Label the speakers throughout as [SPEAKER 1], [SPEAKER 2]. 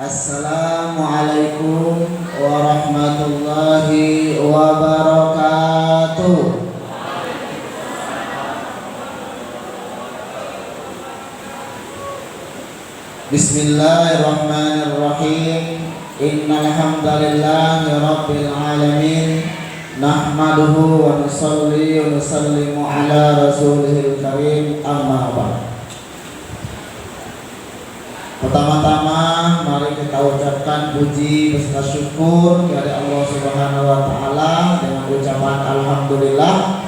[SPEAKER 1] Assalamualaikum warahmatullahi wabarakatuh. Bismillahirrahmanirrahim. Innal hamdalillahi rabbil alamin. Nahmaduhu wa nusalli wa nusallimu ala rasulihil karim. Amma ba'd. Pertama-tama mari kita ucapkan puji beserta syukur kepada Allah Subhanahu wa taala dengan ucapan alhamdulillah.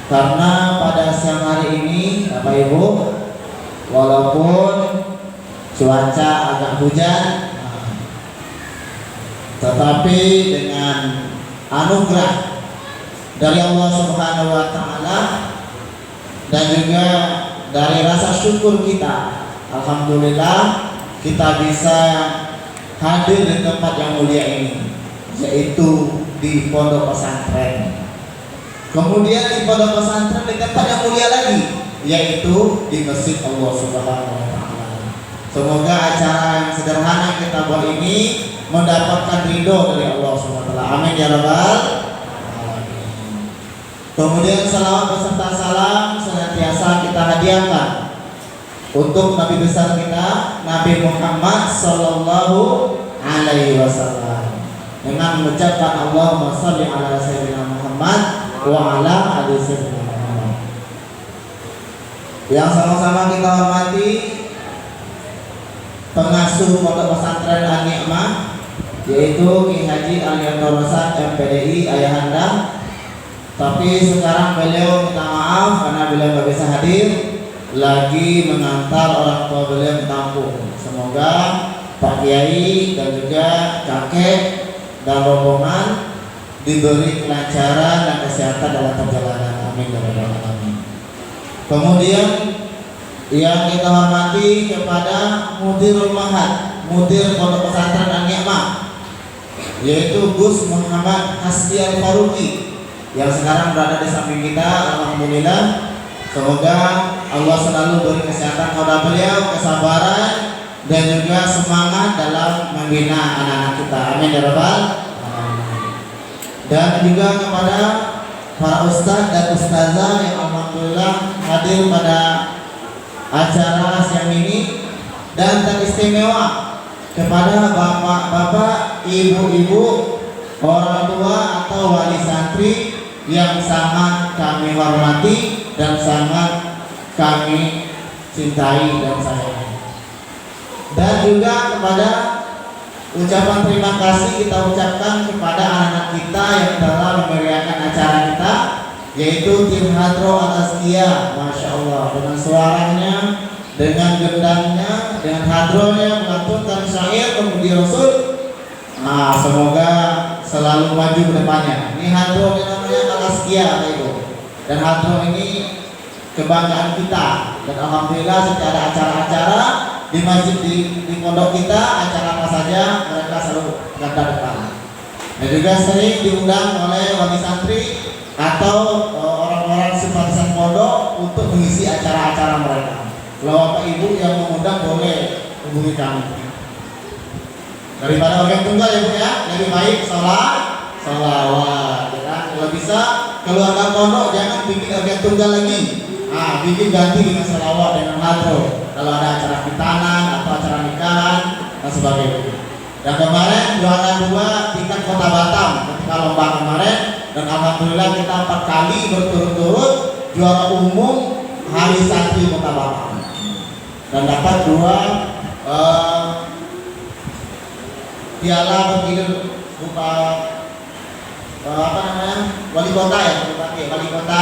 [SPEAKER 1] Karena pada siang hari ini Bapak Ibu, walaupun cuaca agak hujan, tetapi dengan anugerah dari Allah Subhanahu wa taala dan juga dari rasa syukur kita, alhamdulillah kita bisa hadir di tempat yang mulia ini, yaitu di pondok pesantren. Kemudian di pondok pesantren di tempat yang mulia lagi, yaitu di masjid Allah Subhanahu wa taala. Semoga acara yang sederhana kita buat ini mendapatkan ridho dari Allah Subhanahu wa taala. Amin ya rabbal alamin. Kemudian salawat beserta salam senantiasa kita hadiahkan untuk Nabi besar kita, Nabi Muhammad Sallallahu Alaihi Wasallam, dengan mengucapkan Allahumma sholli ala sayyidina Muhammad wa ala ali sayyidina Muhammad. Yang sama-sama kita hormati pengasuh pondok pesantren An-Ni'mah, yaitu Ki Haji Aliando Rosad MPDI Ayahanda. Tapi sekarang beliau minta maaf karena beliau nggak bisa hadir, lagi mengantar orang tua beliau ke kampung. Semoga Pak Kiai dan juga kakek dan rombongan diberi kelancaran dan kesehatan dalam perjalanan. Amin ya rabbal alamin. Kemudian yang kita hormati kepada Mudirul Mahad, Mudir Pondok Pesantren An-Ni'mah, yaitu Gus Muhammad Hasbi Al-Faruqi, yang sekarang berada di samping kita. Alhamdulillah. Semoga Allah selalu beri kesehatan kepada beliau, kesabaran dan juga semangat dalam membina anak-anak kita. Amin ya rabbal alamin. Dan juga kepada para ustadz dan ustazah yang alhamdulillah hadir pada acara siang ini, dan teristimewa kepada bapak-bapak, ibu-ibu, orang tua atau wali santri yang sangat kami hormati dan sangat kami cintai dan sayangi. Dan juga kepada ucapan terima kasih kita ucapkan kepada anak-anak kita yang telah memeriahkan acara kita, yaitu tim Hadro Al-Azkiyah. Masya Allah, dengan suaranya, dengan gendangnya, dengan hadronya melantunkan syair kemudian Rasul. Semoga selalu maju ke depannya. Ini Hadro namanya Al-Azkiyah itu. Dan Hadro ini kebanggaan kita, dan alhamdulillah secara acara-acara di masjid di pondok kita, acara apa saja mereka selalu garda depan. Dan juga sering diundang oleh wali santri atau orang-orang simpatisan pondok untuk mengisi acara-acara mereka. Kalau Bapak Ibu yang mengundang boleh hubungi kami. Daripada organ tunggal ya Bu ya, lebih baik salawat ya. Kalau bisa keluarga pondok jangan bikin organ tunggal lagi. Bikin ganti dengan salawat, dengan hadro kalau ada acara khitanan atau acara nikahan dan sebagainya. Dan kemarin juara 2 tingkat Kota Batam ketika lomba kemarin, dan alhamdulillah kita 4 kali berturut-turut juara umum hari santri Kota Batam, dan dapat 2 piala bergilir berupa wali kota ya, wali kota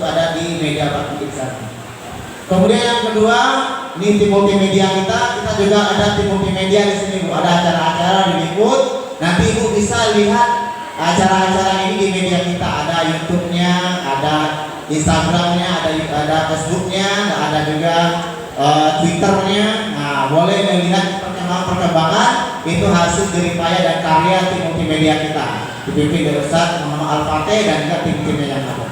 [SPEAKER 1] itu ada di media bakti sana. Kemudian yang kedua, ini tim multimedia kita juga ada tim multimedia di sini Bu. Ada acara-acara diliput. Nanti Ibu bisa lihat acara-acara ini di media kita. Ada YouTube-nya, ada Instagram-nya, ada Facebook-nya, ada juga Twitter-nya. Boleh melihat perkembangan itu hasil jeripaya dan karya tim multimedia kita, dipimpin dari Ustaz Muhammad Al-Fatih dan juga tim-timnya yang ada.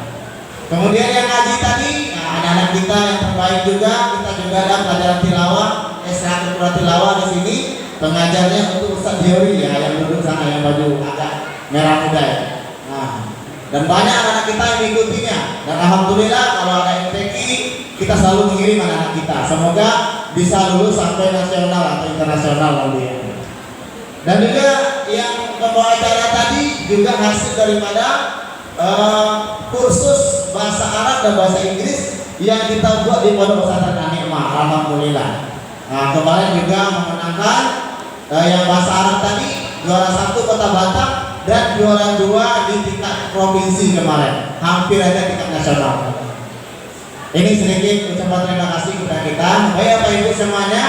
[SPEAKER 1] Kemudian yang ngaji tadi, anak-anak kita yang terbaik juga, kita juga ada pelajaran tilawah, S1 tilawah di sini. pengajarnya untuk Ustaz Diori ya, yang duduk sana yang baju agak merah muda ya. Nah, dan banyak anak kita yang mengikutinya. Dan alhamdulillah kalau ada MTQ kita selalu mengirim anak kita. Semoga bisa lulus sampai nasional atau internasional nanti. Dan juga yang membawa acara tadi juga hasil daripada kursus bahasa Arab dan bahasa Inggris yang kita buat di Pondok Pesantren An-Ni'mah. Alhamdulillah. Nah, kemarin juga memenangkan yang bahasa Arab tadi juara 1 Kota Batam dan juara 2 di tingkat provinsi kemarin, hampir aja tingkat nasional. Ini sedikit ucapan terima kasih kepada kita. Baik Bapak Ibu semuanya,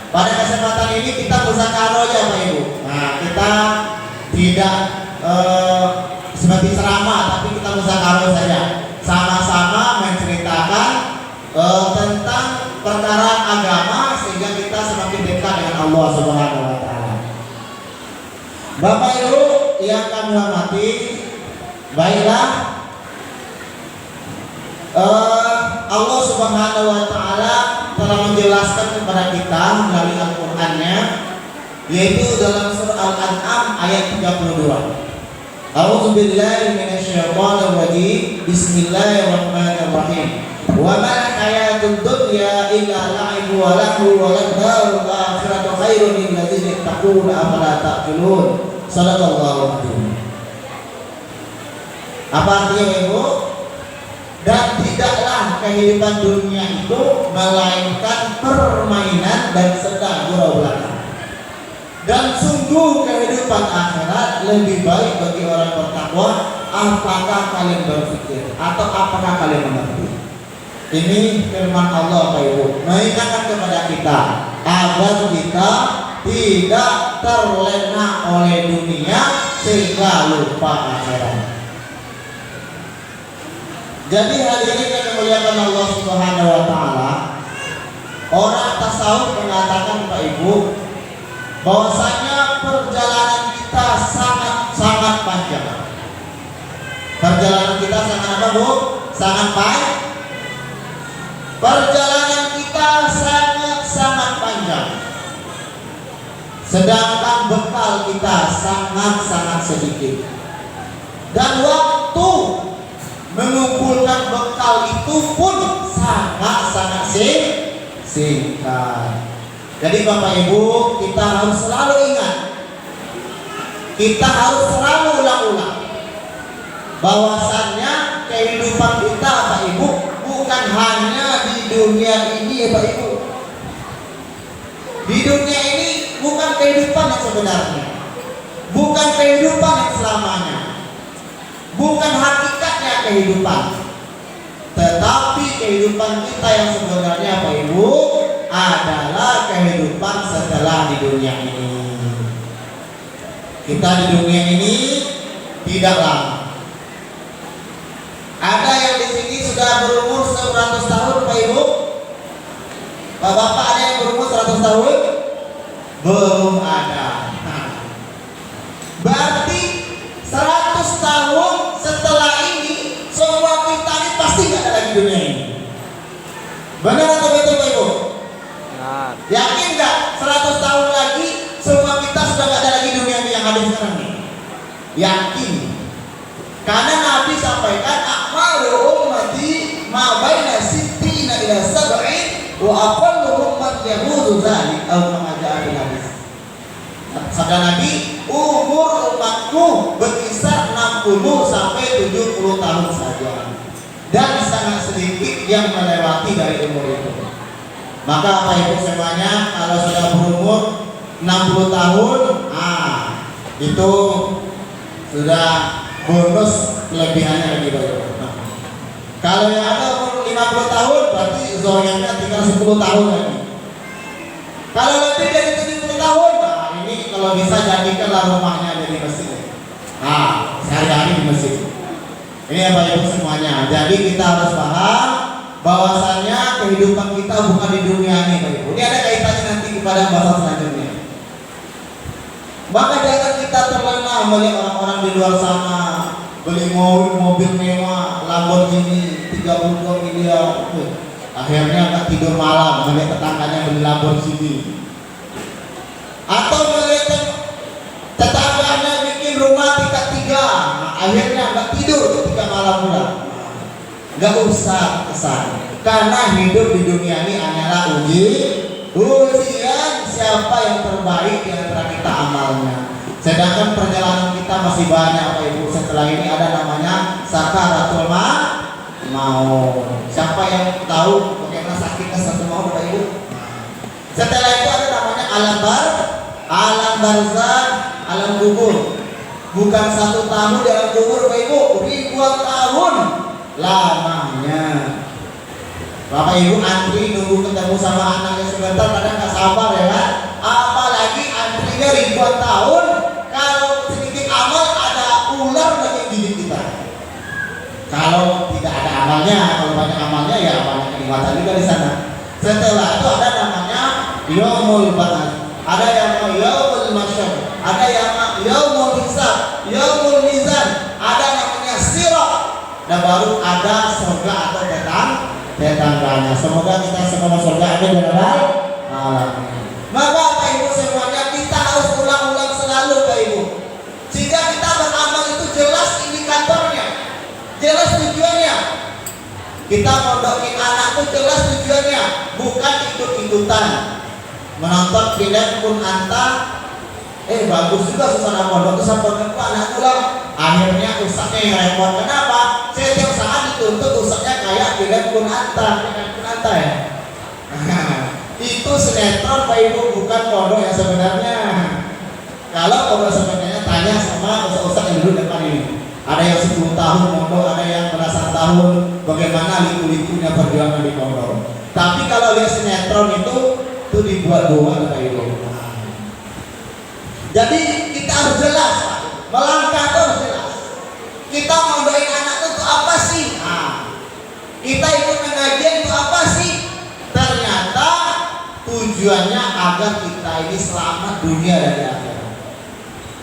[SPEAKER 1] pada kesempatan ini kita musyawarah aja Bapak Ibu. Nah, kita tidak seperti ceramah, tapi kita musyawarah saja, sama-sama menceritakan tentang perkara agama sehingga kita semakin dekat dengan Allah Subhanahu wa taala. Bapak Ibu yang kami hormati, baiklah Allah Subhanahu wa taala telah menjelaskan kepada kita melalui Al-Qur'annya, yaitu dalam surah Al-An'am ayat 32. A'udzu billahi minasyaitonir rajim. Bismillahirrahmanirrahim. Wa ma hayatud dunya illa la'ibu wa lahu wa darul akhiratu khairun lil ladzina yattaquna afala ta'qilun. Shadaqallahu adzim. Apa artinya Ibu? Dan tidaklah kehidupan dunia itu melainkan permainan dan sedang gurau belaka. Dan sungguh kehidupan akhirat lebih baik bagi orang bertakwa. Apakah kalian berpikir atau apakah kalian mengerti? Ini firman Allah Bapak Ibu, mengingatkan kepada kita agar kita tidak terlena oleh dunia sehingga lupa akhirat. Jadi hadirin yang dimuliakan Allah Subhanahu wa taala, orang tasawuf mengatakan Pak Ibu bahwasanya perjalanan kita sangat panjang. Perjalanan kita sangat apa Bu? Sangat panjang. Perjalanan kita sangat panjang. Sedangkan bekal kita sangat sedikit. Dan waktu mengumpulkan bekal itu pun sangat singkat. Jadi Bapak Ibu, kita harus selalu ingat, kita harus selalu ulang-ulang bahwasannya kehidupan kita Bapak Ibu bukan hanya di dunia ini ya Bapak Ibu. Di dunia ini bukan kehidupan yang sebenarnya, bukan kehidupan yang selamanya, bukan hakikatnya kehidupan, tetapi kehidupan kita yang sebenarnya Bapak Ibu adalah kehidupan setelah di dunia ini. Kita di dunia ini tidak lama. Ada yang di sini sudah berumur 100 tahun Pak Ibu? Bapak ada yang berumur 100 tahun? Belum ada. Berarti 100 tahun setelah ini semua kita ini pasti nggak ada lagi dunia ini. Benar atau betul Pak Ibu? Benar. Yakin nggak 100 tahun lagi semua kita sudah nggak ada lagi dunia ini yang ada sekarang ini? Yakin. Karena Nabi sampaikan a'malu ummati ma baina sittina ila sab'in wa aqalluhum man yahudu dzalik aw kama ja'a fil hadis. Sabda Nabi, umur umatku berkisar 60 sampai 70 tahun saja. Dan sangat sedikit yang melewati dari umur itu. Maka Bapak Ibu semuanya kalau sudah berumur 60 tahun, itu sudah bonus kelebihannya lagi Bapak Ibu. Kalau yang ada umur 50 tahun berarti zoyannya tinggal 10 tahun lagi. Kalau lebih dari 70 tahun, ini kalau bisa jadikanlah rumahnya jadi masjid. Sehari-hari di masjid. Ini ya Bapak Ibu semuanya. Jadi kita harus paham bahwasannya kehidupan kita bukan di dunia ini Bapak Ibu. Ini ada kaitannya nanti kepada bahasa selanjutnya. Maka jangan kita terlena melihat orang-orang di luar sana beli mobil mewah, Lamborghini 32 miliar. Akhirnya nggak tidur malam melihat tetangganya beli Lamborghini. Atau 3. Nah, akhirnya nggak tidur ketika malam bulan. Nggak usah kesan, karena hidup di dunia ini hanyalah ujian siapa yang terbaik di antara kita amalnya. Sedangkan perjalanan kita masih banyak Pak Ibu. Setelah ini ada namanya sakaratul maut. Siapa yang tahu bagaimana sakitnya satu maut Pak Ibu? Setelah itu ada namanya alam barzakh, alam kubur. Bukan 1 tahun di alam kubur Pak Ibu, ribuan tahun lamanya. Bapak Ibu antri nunggu ketemu sama anaknya sebentar, kadang nggak sabar ya kan? Apalagi antrinya ribuan tahun. Kalau sedikit amal ada ular lagi gigit kita. Kalau tidak ada amalnya, kalau banyak amalnya ya banyak kenikmatan juga di sana. Setelah itu ada namanya yaumul ba'ats, ada yang yaumul masyar, ada yang yaumul hisab, yaumul mizan, ada namanya sirat, dan baru ada surga atau tetangganya. Semoga kita semua surga ada di dalam alamin. Maka Pak Ibu semuanya kita harus ulang-ulang selalu Pak Ibu, sehingga kita beramal itu jelas indikatornya, jelas tujuannya. Kita mondokin anak itu jelas tujuannya, bukan ikut-ikutan menonton film pun anta. Bagus juga suasana pondok itu sampai ke anak pulang. Akhirnya usahanya yang repot. Kenapa? Setiap saat dituntut usahanya kayak film pun anta ya. Itu sinetron Pak Ibu, bukan pondok yang sebenarnya. Kalau pondok sebenarnya tanya sama ustaz yang duduk depan ini. Ada yang 10 tahun pondok, ada yang belasan tahun. Bagaimana liku-likunya perjuangan di pondok. Tapi kalau lihat sinetron itu dibuat-buat Pak Ibu. Jadi kita harus jelas, melangkah itu harus jelas. Kita mau doain anak itu apa sih? Kita ikut pengajian itu apa sih? Ternyata tujuannya agar kita ini selamat dunia dan di akhirat.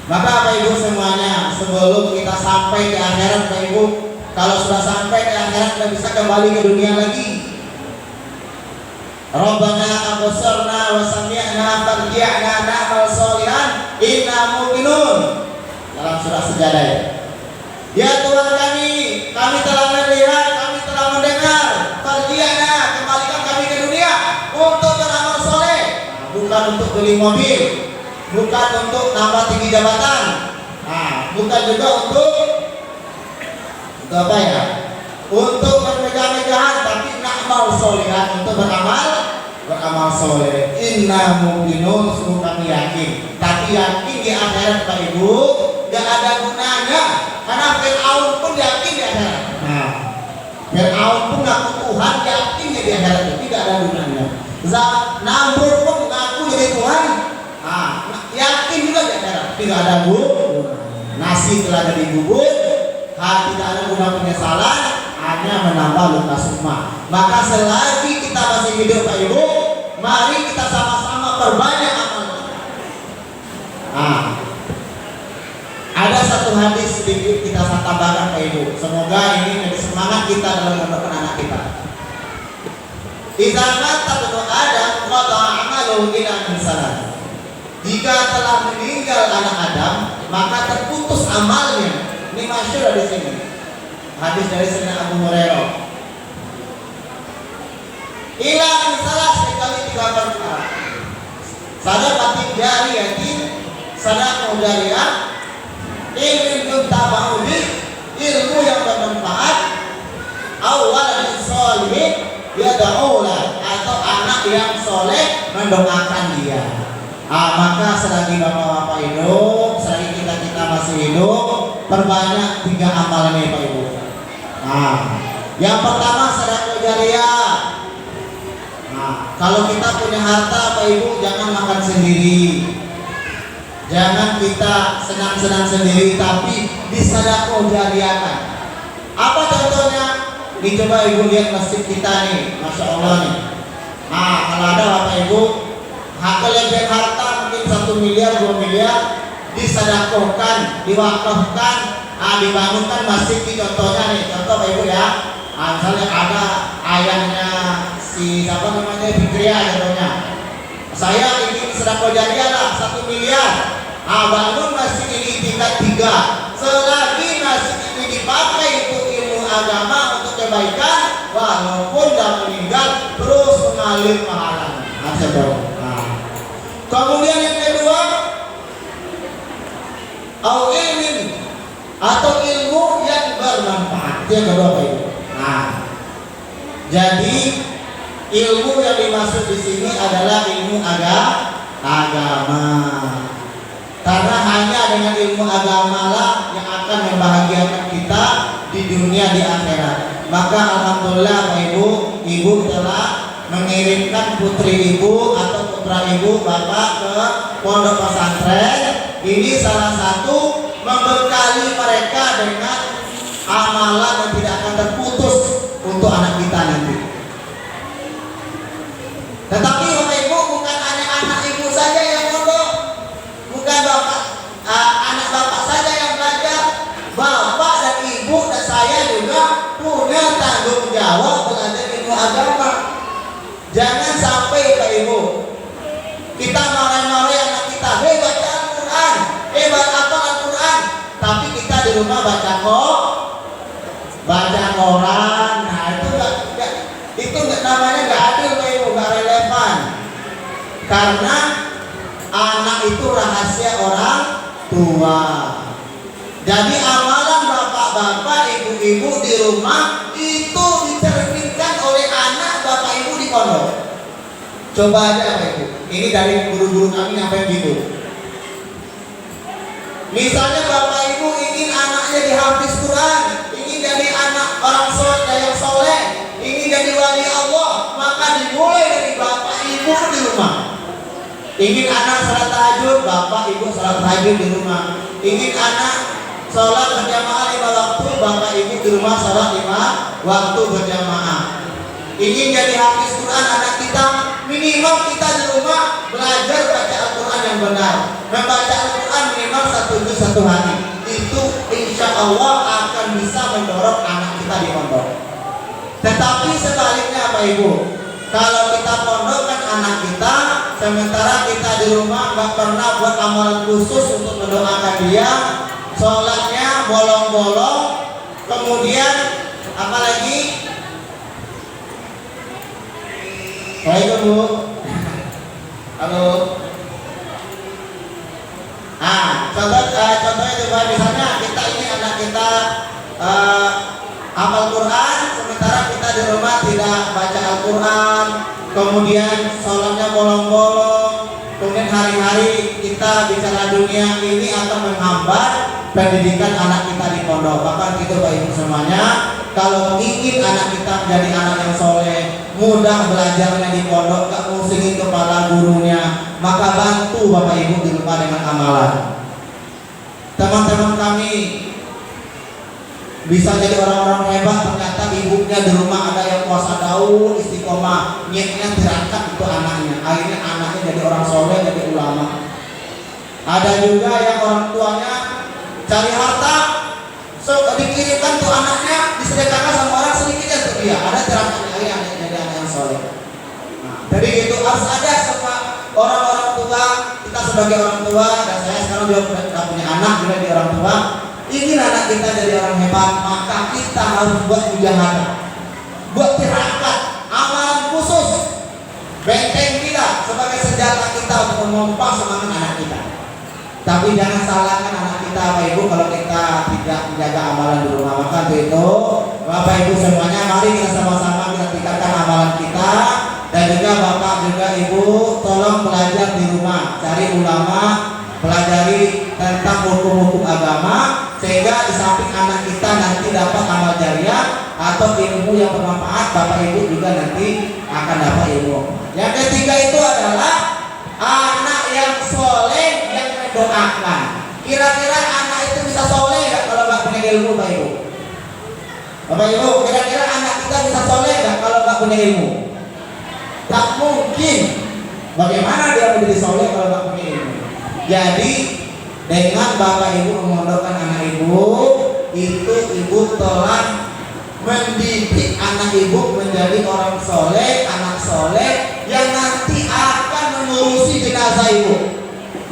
[SPEAKER 1] Maka Bapak Ibu semuanya, sebelum kita sampai di akhirat Bapak Ibu, kalau sudah sampai di akhirat kita bisa kembali ke dunia lagi. Rabbana absarna wa sami'na farji'na na'mal sholihan inna muqinun. Dalam surah Sajadah ya. Ya Tuhan kami telah melihat, kami telah mendengar. Farji'na, kembalikan kami ke dunia untuk beramal soleh, bukan untuk beli mobil, bukan untuk nambah tinggi jabatan, bukan juga untuk apa ya? Untuk bermegah-megahan, tapi na'mal sholihan, untuk beramal soleh. Inna mu'minun, sungguh kami yakin. Tapi yakin di akhirat Pak Ibu gak ada gunanya, karena Fir'aun pun yakin di akhirat. Fir'aun pun ngaku Tuhan, yakin di akhirat itu tidak ada gunanya. Namrud pun ngaku jadi Tuhan, yakin juga di akhirat tidak ada gunanya. Nasi telah jadi bubur, tidak ada guna penyesalan, hanya menambah luka sukma. Maka selagi kita masih hidup Pak Ibu, mari kita sama-sama perbanyak amal kita. Ada satu hadis sedikit kita tambahkan Pak Ibu. Semoga ini menjadi semangat kita dalam mendoakan anak kita. Idza mata ibnu Adam qata'a amaluhu illa min salat. Jika telah meninggal anak Adam, maka terputus amalnya. Ini masyhur di sini. Hadis dari Sayyidina Abu Hurairah. Ila misalah sekali 3 perkara. Sadaqatin jariyatin, sadaqah jariyah, ilmu yuntaba'u bih, ilmu yang bermanfaat, awalan sholih yad'ulah, atau anak yang soleh mendoakan dia. Maka selagi bapak-bapak hidup, selagi kita masih hidup, perbanyak 3 amal ini Pak Ibu. Yang pertama sedekah jariyah. Kalau kita punya harta Pak Ibu, jangan makan sendiri, jangan kita senang-senang sendiri, tapi disedekah jariyahkan. Apa contohnya? Ini coba Ibu lihat masjid kita nih, Masya Allah nih. Kalau ada Bapak Ibu kelebihan harta mungkin 1 miliar 2 miliar, disedekahkan, diwakafkan, dibangunkan masjid. Di contohnya nih, contoh Pak Ibu ya. Misalnya ada ayahnya si siapa namanya Fikriya contohnya, saya ingin sedekah jariyah lah 1 miliar, bangun masjid ini tingkat 3. atau ilmu yang bermanfaat. Yang kedua Pak Ibu. Nah, jadi ilmu yang dimaksud di sini adalah ilmu agama. Karena hanya dengan ilmu agama lah yang akan membahagiakan kita di dunia di akhirat. Maka alhamdulillah Pak Ibu, Ibu telah mengirimkan putri Ibu atau putra Ibu Bapak ke pondok pesantren. Ini salah satu membekali mereka dengan amalan yang tidak akan terputus untuk anak kita nanti. Tetapi Bapak Ibu, bukan hanya anak Ibu saja yang pondok, bukan anak Bapak saja yang belajar. Bapak dan Ibu dan saya juga punya tanggung jawab belajar ilmu agama. Jangan sampai Pak Ibu kita marah-marah anak kita, baca Al-Quran, apa Al-Quran, tapi kita di rumah baca koran. Nah itu namanya nggak adil Pak Ibu, nggak relevan. Karena anak itu rahasia orang tua. Jadi amalan bapak-bapak, ibu-ibu di rumah itu dicerminkan oleh anak bapak ibu di pondok. Coba aja Pak Ibu, ini dari guru-guru kami sampai gitu. Misalnya bapak ibu ingin anaknya dihafiz Quran, ingin jadi anak orang yang soleh, ingin jadi wali Allah, maka dimulai dari bapak ibu di rumah. Ingin anak salat tahajud, bapak ibu salat tahajud di rumah. Ingin anak sholat berjamaah 5 waktu, bapak ibu di rumah sholat 5 waktu berjamaah. Ingin jadi hafiz Quran anak kita, minimal kita di rumah belajar baca Al-Quran yang benar. Membaca Al-Quran minimal 1 juz 1 hari. Itu insya Allah akan bisa mendorong anak kita di pondok. Tetapi sebaliknya Pak Ibu, kalau kita pondokkan anak kita, sementara kita di rumah nggak pernah buat amalan khusus untuk mendoakan dia, sholatnya bolong-bolong, kemudian apalagi? Baik Bu. Halo. Contohnya coba misalnya kita ini anak kita hafal Quran, sementara kita di rumah tidak baca Al-Quran, kemudian sholatnya bolong-bolong, kemudian hari-hari kita bicara dunia, ini akan menghambat pendidikan anak kita di pondok. Bahkan itu Pak Ibu semuanya, kalau ingin anak kita menjadi anak yang soleh, mudah belajarnya di pondok, gak musingin kepala gurunya, maka bantu Bapak Ibu di rumah dengan amalan. Teman-teman kami bisa jadi orang-orang hebat, ternyata ibunya di rumah ada yang puasa daun, istiqomah, niatnya tirakat itu anaknya, akhirnya anaknya jadi orang soleh, jadi ulama. Ada juga yang orang tuanya cari harta, dikirimkan tuh anaknya, disedekahkan sama orang sedikitnya untuk dia, ada tirakatnya, akhirnya jadi anak yang soleh. Nah, jadi itu harus ada sama orang-orang tua, kita sebagai orang tua, dan saya sekarang juga sudah punya anak juga di orang tua. Ingin anak kita jadi orang hebat, maka kita harus buat mujahadah, buat tirakat, amalan khusus, benteng kita sebagai senjata kita untuk memompa semangat anak kita. Tapi jangan salahkan anak kita Bapak Ibu kalau kita tidak menjaga amalan di rumah. Maka itu Bapak Ibu semuanya, mari kita sama-sama kita tingkatkan amalan kita. Dan juga Bapak juga Ibu tolong belajar di rumah, cari ulama, pelajari tentang hukum-hukum agama, sehingga di samping anak kita nanti dapat amal jariah atau ilmu yang bermanfaat, Bapak Ibu juga nanti akan dapat ilmu. Yang ketiga itu adalah anak yang soleh yang mendoakan. Kira-kira anak itu bisa soleh nggak kalau nggak punya ilmu Bapak Ibu? Bapak Ibu, kira-kira anak kita bisa soleh nggak kalau nggak punya ilmu? Tak mungkin. Bagaimana dia menjadi soleh kalau nggak punya ilmu? Jadi dengan Bapak Ibu memondokkan anak Ibu, itu Ibu telah mendidik anak Ibu menjadi orang soleh, anak soleh yang nanti akan mengurusi jenazah Ibu.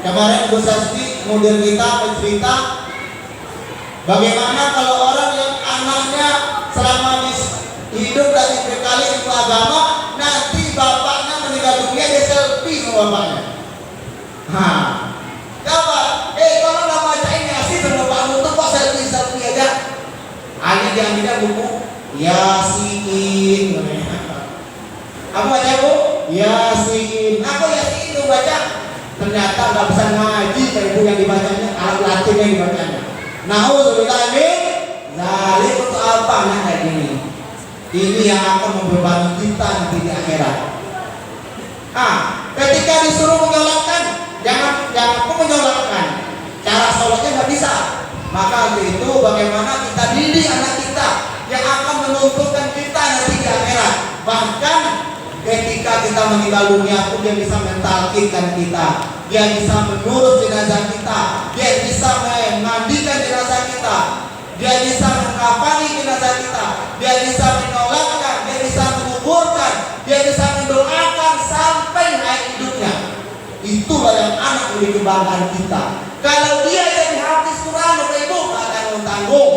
[SPEAKER 1] Kemarin Bu Sasti kemudian kita bercerita bagaimana kalau orang yang anaknya selama hidup dan dibekali ilmu agama, nanti bapaknya meninggal dunia dia selfie sama bapaknya. Coba, kalau nggak bacain Yasin sama Pak Mutu kok selfie ngaji ambilnya buku Yasin. Apa baca bu? Yasin. Aku Yasin itu baca. Ternyata nggak bisa ngaji kayak ibu yang dibacanya, alat Latin yang dibacanya. Nauzubillah min zalik. Untuk apa nah kayak gini? Ini yang akan membebani kita nanti di akhirat. Ketika disuruh menyolatkan, jangan pun menyolatkan. Cara sholatnya nggak bisa. Maka untuk itu bagaimana kita didik anak kita yang akan menuntunkan kita nanti di akhirat. Bahkan ketika kita meninggal dunia pun dia bisa mentalkinkan kita, dia bisa mengurus jenazah kita, dia bisa memandikan jenazah kita, dia bisa mengkafani jenazah kita, dia bisa menyolatkan, dia bisa menguburkan, dia bisa mendoakan sampai akhir hidupnya. Itulah yang anak menjadi kebanggaan kita. Kalau dia yang hafiz Quran, Bapak Ibu akan tanggung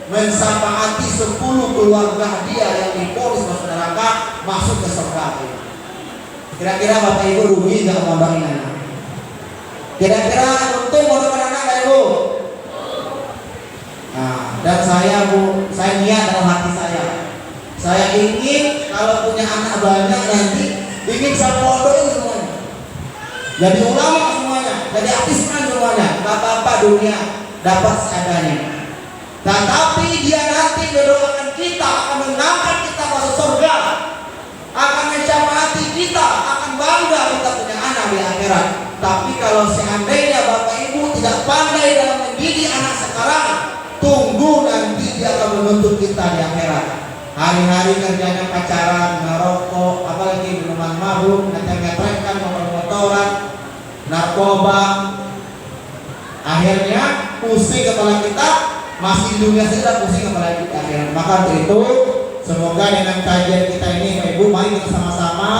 [SPEAKER 1] mensafaati 10 keluarga dia yang diponis masuk neraka masuk ke surga. Kira-kira Bapak Ibu rugi nggak ngomongin anak? Kira-kira untung ngomongin anak nggak Ibu? Dan saya Bu, saya niat dalam hati saya ingin kalau punya anak banyak nanti ingin saya pondokin semuanya, jadi ulama semuanya, jadi artisman semuanya, bapak-bapak dunia dapat seadanya. Tetapi dia nanti mendoakan kita, akan mengangkat kita masuk surga, akan mensyafati kita, akan bangga kita punya anak di akhirat. Tapi kalau seandainya Bapak Ibu tidak pandai dalam mendidik anak sekarang, tunggu nanti dia akan menuntut kita di akhirat. Hari-hari kerjanya pacaran, ngerokok, apalagi minuman mabuk, ngetek-ngetekkan, motor-motoran, narkoba. Akhirnya pusing kepala kita, masih di dunia saja pusing kepala kita akhirnya. Maka untuk itu semoga dengan kajian kita ini Bapak Ibu, mari kita sama-sama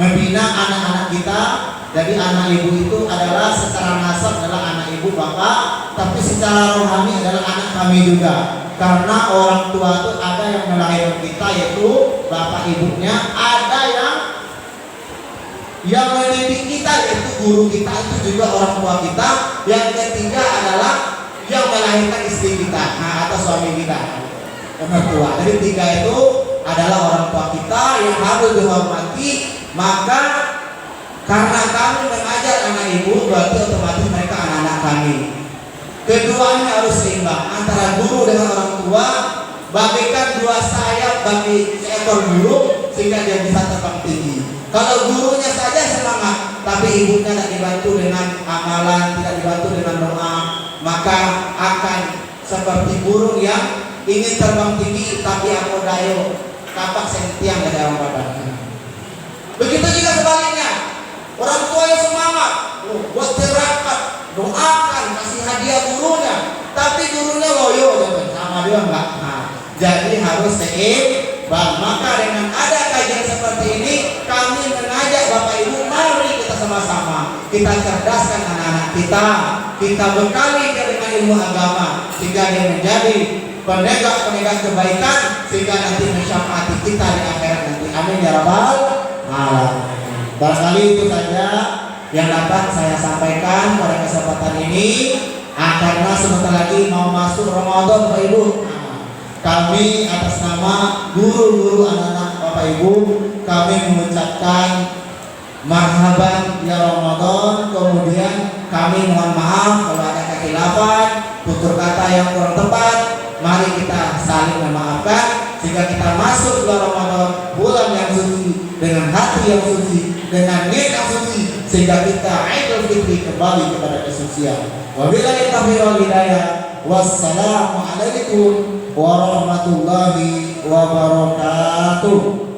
[SPEAKER 1] membina anak-anak kita. Jadi anak ibu itu adalah secara nasab adalah anak ibu bapak, tapi secara rohani adalah anak kami juga. Karena orang tua itu ada yang melahirkan kita yaitu bapak ibunya, ada yang mendidik kita yaitu guru kita, itu juga orang tua kita. Yang ketiga adalah yang melahirkan istri kita, atau suami kita, mertua. Jadi tiga itu adalah orang tua kita yang harus dihormati. Maka karena kami mengajar anak ibu, berarti otomatis mereka anak-anak kami. Keduanya harus seimbang antara guru dengan orang tua, bagaikan dua sayap bagi seekor burung sehingga dia bisa terbang tinggi. Kalau gurunya saja semangat, tapi ibunya tidak dibantu dengan amalan, tidak dibantu dengan doa, maka akan seperti burung yang ingin terbang tinggi tapi aku dayo kapak sentiang dari orang badan. Begitu juga sebaliknya. Orang tua yang semangat, buat terakat, doakan, kasih hadiah gurunya, tapi gurunya loyo sama dia enggak. Jadi harus seimbang. Maka dengan ada kajian seperti ini, kami mengajak Bapak Ibu, mari kita sama-sama kita cerdaskan anak-anak kita bekali dia dengan ilmu agama sehingga dia menjadi penegak kebaikan, sehingga nanti mensyafaati kita di akhirat nanti. Amin ya rabbal alamin. Barangkali itu saja yang dapat saya sampaikan pada kesempatan ini. Karena sebentar lagi mau masuk Ramadan Bapak Ibu, kami atas nama guru-guru anak-anak Bapak Ibu, kami mengucapkan marhaban ya Ramadan. Kemudian kami mohon maaf kalau ada kekhilafan, tutur kata yang kurang tepat. Mari kita saling memaafkan sehingga kita masuk bulan Ramadan, bulan yang suci, dengan hati yang suci, dengan niat yang suci, sehingga kita Idul Fitri kembali kepada kesucian. Wabillahi taufiq wal hidayah. Wassalamualaikum warahmatullahi wabarakatuh.